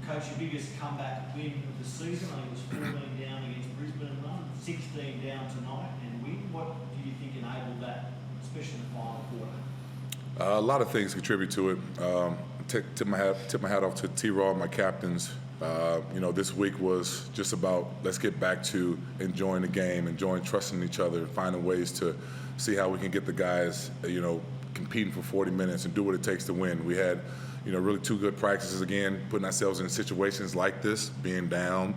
Coach, your biggest comeback win of the season, I think it was 14 down against Brisbane and run, 16 down tonight and win. What do you think enabled that, especially in the final quarter? A lot of things contribute to it. Tip my hat off to T-Raw and my captains. This week was just about let's get back to enjoying the game, trusting each other, finding ways to see how we can get the guys, competing for 40 minutes and do what it takes to win. We had, really two good practices again, putting ourselves in situations like this, being down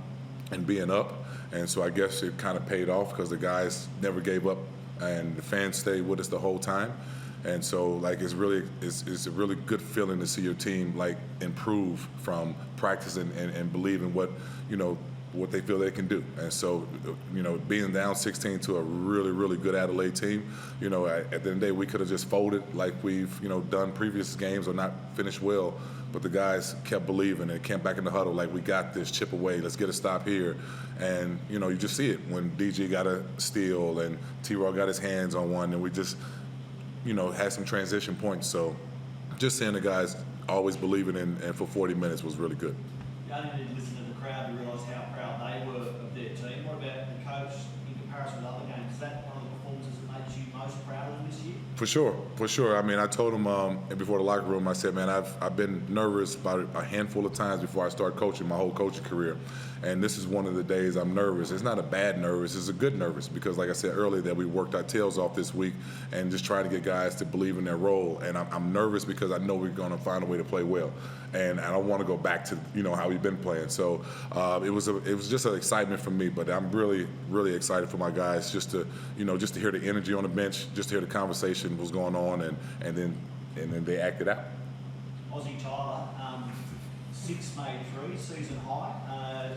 and being up. And so I guess it kind of paid off because the guys never gave up and the fans stayed with us the whole time. And so, it's a really good feeling to see your team, improve from practice and believe in what they feel they can do. And so, being down 16 to a really, really good Adelaide team, at the end of the day, we could have just folded like we've, done previous games or not finished well. But the guys kept believing and came back in the huddle like, we got this, chip away, let's get a stop here. And, you just see it when DG got a steal and T-Raw got his hands on one, and we just – had some transition points. So just seeing the guys always believing in for 40 minutes was really good. You only need to listen to the crowd to realise how proud they were of their team. What about the coach in comparison with other games? Is that one of the performances that made you most proud of this year? For sure. I mean, I told him before the locker room, I said, man, I've been nervous about a handful of times before I start coaching, my whole coaching career. And this is one of the days I'm nervous. It's not a bad nervous, it's a good nervous because, like I said earlier, that we worked our tails off this week and just trying to get guys to believe in their role. And I'm nervous because I know we're going to find a way to play well. And I don't want to go back to, how we've been playing. So it was just an excitement for me, but I'm really, really excited for my guys just to hear the energy on the bench, just to hear the conversation was going on, and then they acted out. Aussie Tyler, 6 made 3, season high.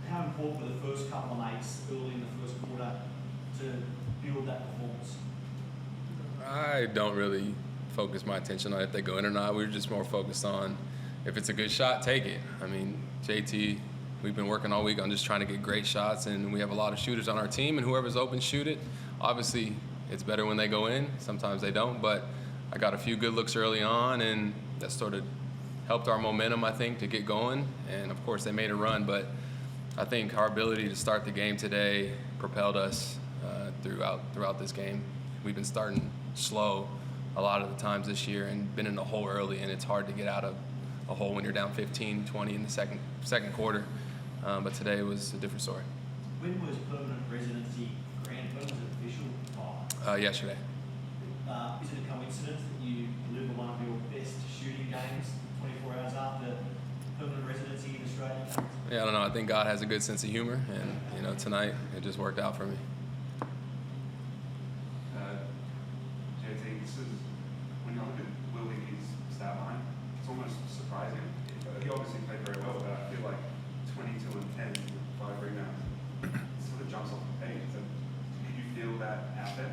How important were the first couple of mates early in the first quarter to build that performance? I don't really focus my attention on if they go in or not. We're just more focused on if it's a good shot, take it. I mean, JT, we've been working all week on just trying to get great shots, and we have a lot of shooters on our team, and whoever's open, shoot it. Obviously, it's better when they go in. Sometimes they don't, but I got a few good looks early on, and that sort of helped our momentum, I think, to get going. And, of course, they made a run, but I think our ability to start the game today propelled us throughout this game. We've been starting slow a lot of the times this year and been in the hole early, and it's hard to get out of a hole when you're down 15, 20 in the second quarter. But today was a different story. When was permanent residency granted? When was it official? Yesterday. Is it a coincidence that you deliver one of your best shooting games 24 hours after permanent residency in Australia? Yeah, I don't know. I think God has a good sense of humor, and tonight it just worked out for me. JT, this is when you look at Will Hickey's stat line, it's almost surprising. He obviously played very well, but I feel like 22 and 10 with 5 rebounds sort of jumps off the page. So did you feel that out there?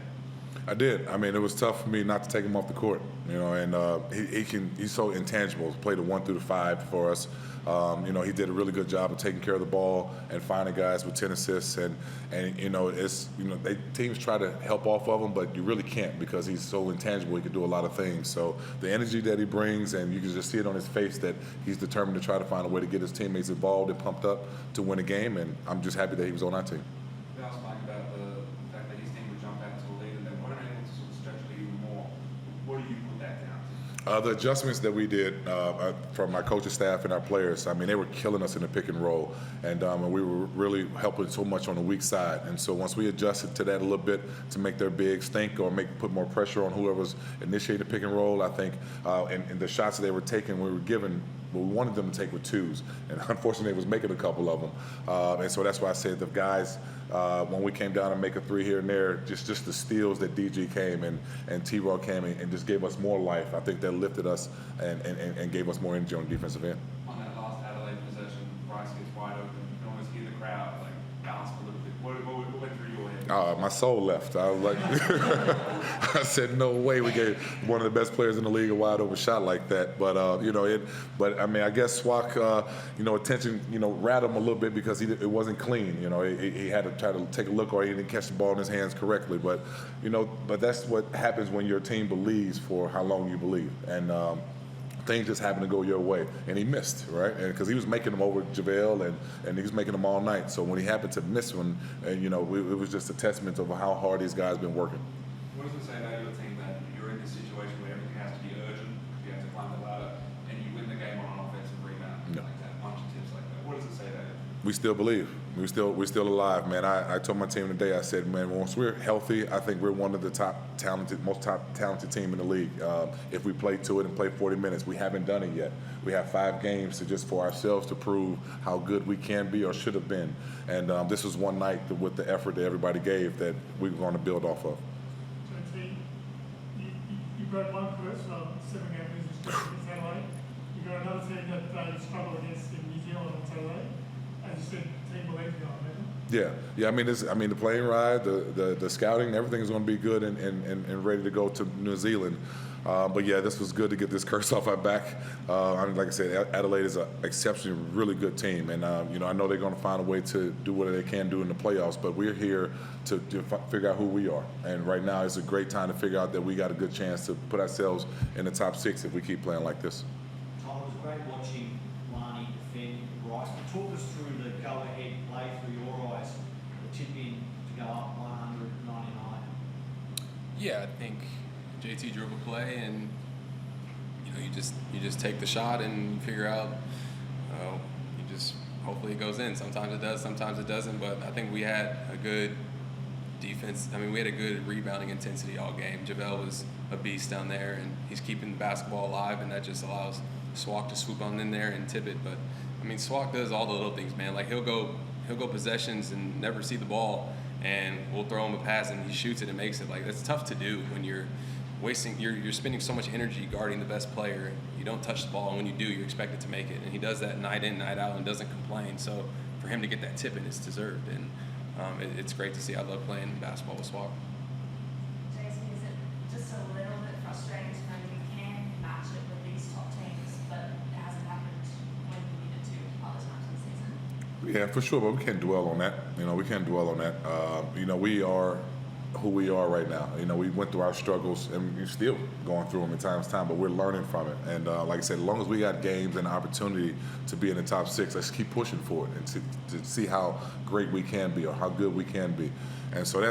I did. I mean, it was tough for me not to take him off the court, and he's so intangible. He played a 1 through 5 for us. He did a really good job of taking care of the ball and finding guys with 10 assists. And teams try to help off of him, but you really can't because he's so intangible. He can do a lot of things. So the energy that he brings, and you can just see it on his face that he's determined to try to find a way to get his teammates involved and pumped up to win a game. And I'm just happy that he was on our team. They asked Mike about the fact that his team would jump out to a lead and they weren't able to sort of stretch it even more. What do you put that down to? The adjustments that we did from our coaching staff and our players, I mean, they were killing us in the pick and roll, and we were really helping so much on the weak side. And so once we adjusted to that a little bit to make their bigs think or put more pressure on whoever's initiating the pick and roll, I think, and the shots that they were taking, we were given what we wanted them to take with 2s, and unfortunately, they was making a couple of them. And so that's why I said the guys, when we came down and make a 3 here and there, just the steals that DG came and T-Raw came and just gave us more life. I think that lifted us and gave us more energy on the defensive end. On that last Adelaide possession, Bryce gets wide open. You can almost hear the crowd bounce a little bit. What went through your head? My soul left. I was like, I said, no way we gave one of the best players in the league a wide open shot like that. But but I mean, I guess Swak, attention, rattled him a little bit because it wasn't clean. He had to try to take a look or he didn't catch the ball in his hands correctly. But but that's what happens when your team believes for how long you believe. And things just happened to go your way, and he missed, right? And because he was making them over JaVale, and he was making them all night. So when he happened to miss one, and it was just a testament of how hard these guys been working. What does it say about your team that you're in this situation where everything has to be urgent because you have to climb the ladder, and you win the game on an offensive rebound like that, bunch of tips like that? What does it say about it? We still believe. We're still alive, man. I told my team today, I said, man, once we're healthy, I think we're one of the most talented team in the league. If we play to it and play 40 minutes, we haven't done it yet. We have 5 games for ourselves to prove how good we can be or should have been. And this was one night with the effort that everybody gave that we were going to build off of. JT, you broke one curse of 7-game losing streak against Adelaide. You got another team that they struggle against in New Zealand on Saturday. As you said, team believes you, I imagine. Yeah. I mean, the plane ride, the scouting, everything's going to be good and ready to go to New Zealand. But yeah, this was good to get this curse off our back. Like I said, Adelaide is an exceptionally really good team, and I know they're going to find a way to do what they can do in the playoffs. But we're here to figure out who we are, and right now it's a great time to figure out that we got a good chance to put ourselves in the top 6 if we keep playing like this. Tyler, it was great watching Lani defend Rice. Talk us through the go-ahead play through your eyes, the tip in to go up 199. Yeah, I think JT drove a play, and you just take the shot and you figure out. Hopefully it goes in. Sometimes it does, sometimes it doesn't. But I think we had a good defense. I mean, we had a good rebounding intensity all game. JaVale was a beast down there, and he's keeping the basketball alive, and that just allows Swak to swoop on in there and tip it. But I mean, Swak does all the little things, man. Like he'll go possessions and never see the ball, and we'll throw him a pass and he shoots it and makes it. Like that's tough to do when you're spending so much energy guarding the best player. You don't touch the ball, and when you do, you're expected to make it. And he does that night in, night out, and doesn't complain. So for him to get that tip in, it's deserved, and it's great to see. I love playing basketball with Swak. Jason, is it just a little bit frustrating to know you can match it with these top teams, but it hasn't happened when you needed to other times in the season? Yeah, for sure, but we can't dwell on that. We can't dwell on that. We are who we are right now. We went through our struggles, and we're still going through them in time, but we're learning from it. And like I said, as long as we got games and opportunity to be in the top 6, let's keep pushing for it and to see how great we can be or how good we can be. And so it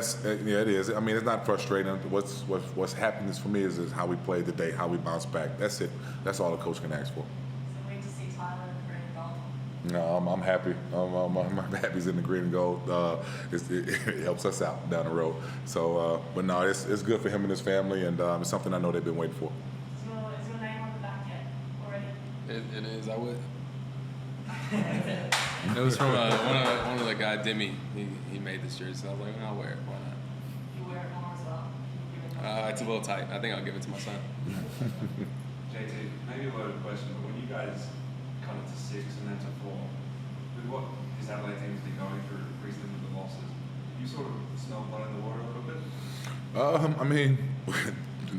is. I mean, it's not frustrating. What's happening for me is how we play today, how we bounce back. That's it. That's all the coach can ask for. So we just see Tyler in the green and gold. No, I'm happy. I'm happy he's in the green and gold. It helps us out down the road. So, but no, it's good for him and his family, and it's something I know they've been waiting for. Is your name on the back yet already? It is. I would. It was from one of the guy, Demi. He made this jersey. So I was like, I'll wear it. Why not? You wear it more as well? You give it It's a little tight. I think I'll give it to my son. JT, maybe a loaded question, but when you guys cut it to 6 and then to 4, with what this Adelaide team's been going through recently with the losses, you sort of smell blood in the water a little bit? I mean,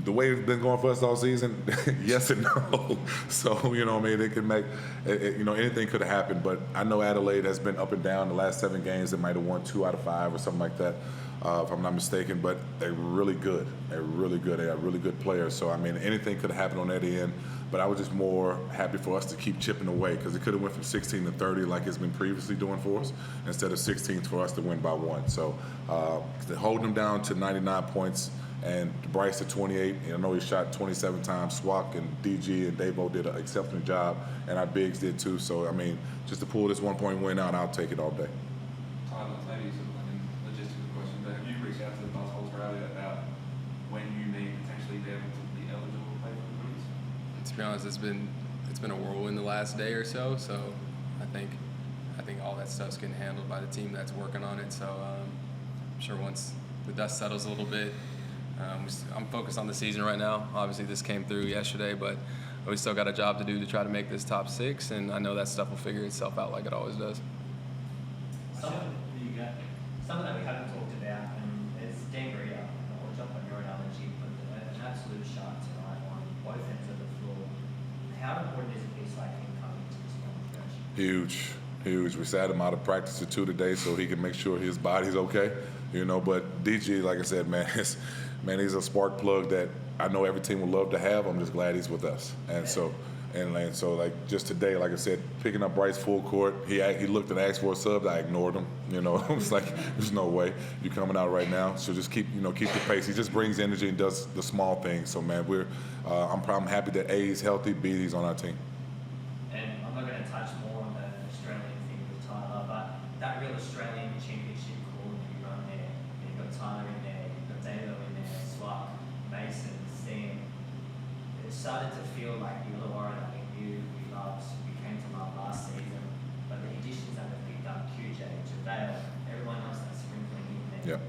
the way it's been going for us all season, yes and no. So, it can make, anything could have happened. But I know Adelaide has been up and down the last 7 games. They might have won 2 out of 5 or something like that, if I'm not mistaken. But they're really good. They're really good. They are really good players. So, I mean, anything could have happened on that end. But I was just more happy for us to keep chipping away because it could have went from 16 to 30 like it's been previously doing for us instead of 16 for us to win by 1. So holding them down to 99 points and Bryce to 28. I know he shot 27 times. Swak and DG and Davo did an exceptional job, and our bigs did too. So, I mean, just to pull this 1-point win out, I'll take it all day. Tyler, maybe sort of like a logistical question, but have you reached out to the Buzz Australia about when you may potentially be able to be eligible to play for the Blues? To be honest, it's been a whirlwind the last day or so. So I think all that stuff's getting handled by the team that's working on it. So I'm sure once the dust settles a little bit, I'm focused on the season right now. Obviously, this came through yesterday, but we still got a job to do to try to make this top 6, and I know that stuff will figure itself out like it always does. Something that we haven't talked about, and is Denver, I'll jump on your analogy, but an absolute shot tonight on both ends of the floor. How important is a piece like him coming to this long stretch? Huge. We sat him out of practice for 2 today so he can make sure his body's okay. But DG, like I said, man, he's a spark plug that I know every team would love to have. I'm just glad he's with us. And so And so, like, just today, like I said, picking up Bryce full court, he looked and asked for a sub. I ignored him. You know, I was like, there's no way you're coming out right now. So just keep the pace. He just brings energy and does the small things. So, man, I'm happy that A, he's healthy, B, he's on our team. And I'm not going to touch more on the Australian thing with Tyler, but that real Australian championship core that you run there, you've got Tyler in there, you've got David in there, Swap, Mason, Sam. It started to feel like the other Warren that we came to love last season, but the additions that have picked up, QJ, JaVale, everyone else that's sprinkling in there. Yep.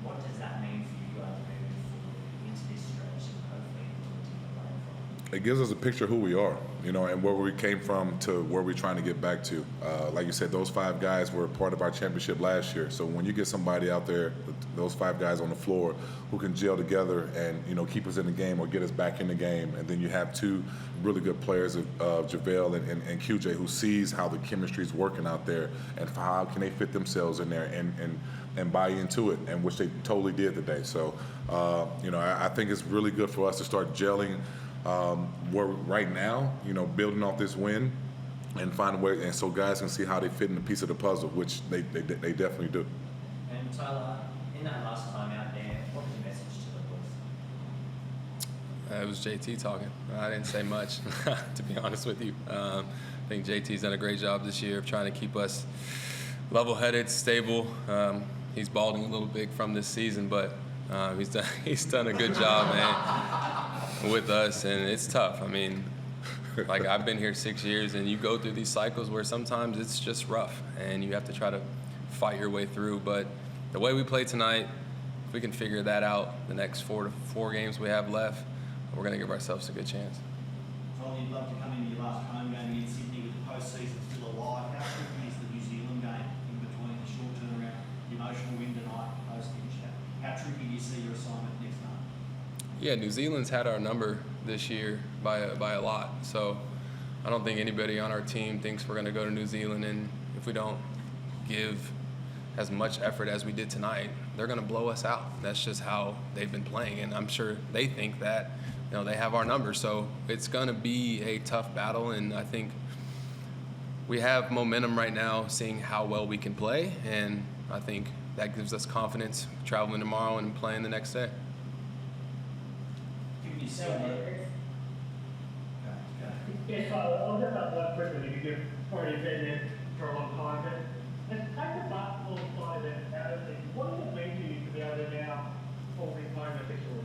What does that mean for you guys moving forward into this stretch and hopefully into the team away from? It gives us a picture of who we are, you know, and where we came from to where we're trying to get back to. Like you said, those 5 guys were part of our championship last year. So when you get somebody out there, those 5 guys on the floor who can gel together and, you know, keep us in the game or get us back in the game, and then you have 2 really good players of JaVale and QJ who sees how the chemistry is working out there and how can they fit themselves in there and buy into it, and which they totally did today. So, you know, I think it's really good for us to start gelling where right now, you know, building off this win and find a way, and so guys can see how they fit in a piece of the puzzle, which they definitely do. And Tyler, in that last time out there, what was your message to the boys? It was JT talking. I didn't say much, to be honest with you. I think JT's done a great job this year of trying to keep us level-headed, stable. He's balding a little bit from this season, but he's done a good job, man, with us, and it's tough. I mean, like, I've been here 6 years, and you go through these cycles where sometimes it's just rough, and you have to try to fight your way through. But the way we play tonight, if we can figure that out the next 4 games we have left, we're going to give ourselves a good chance. Tyler, you'd love to come into your last home game against Sydney with the postseason still alive. How tricky is the New Zealand game in between the short turnaround, the emotional win tonight, post-finish? How tricky do you see your assignment next time? Yeah, New Zealand's had our number this year by a lot. So I don't think anybody on our team thinks we're going to go to New Zealand, and if we don't give as much effort as we did tonight, they're going to blow us out. That's just how they've been playing, and I'm sure they think that, you know, they have our number. So it's going to be a tough battle, and I think we have momentum right now, seeing how well we can play, and I think that gives us confidence traveling tomorrow and playing the next day. Given you still Yes, I'll just ask one quickly, because you've already been in for a long time, but let's take the basketball side out of things. What does it mean to you to be able to now call things home officially?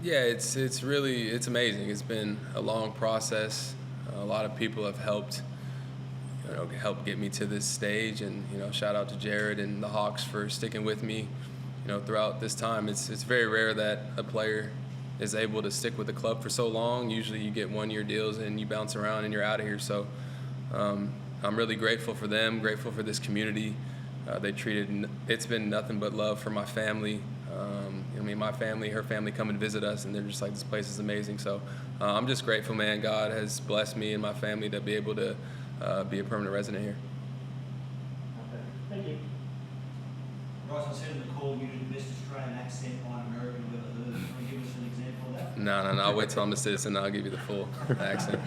Yeah, it's amazing. It's been a long process. A lot of people have helped get me to this stage, and, you know, shout out to Jared and the Hawks for sticking with me, you know, throughout this time. It's very rare that a player is able to stick with the club for so long. Usually you get 1-year deals and you bounce around and you're out of here. So I'm really grateful for them, grateful for this community. It's been nothing but love for my family. I mean, my family, her family come and visit us, and they're just like, this place is amazing. So I'm just grateful, man. God has blessed me and my family to be able to be a permanent resident here. Okay. Thank you. Bryce, I said in the call you did the best Australian accent on American we've ever heard. Can you give us an example of that? No. I'll wait till I'm a citizen, and I'll give you the full accent.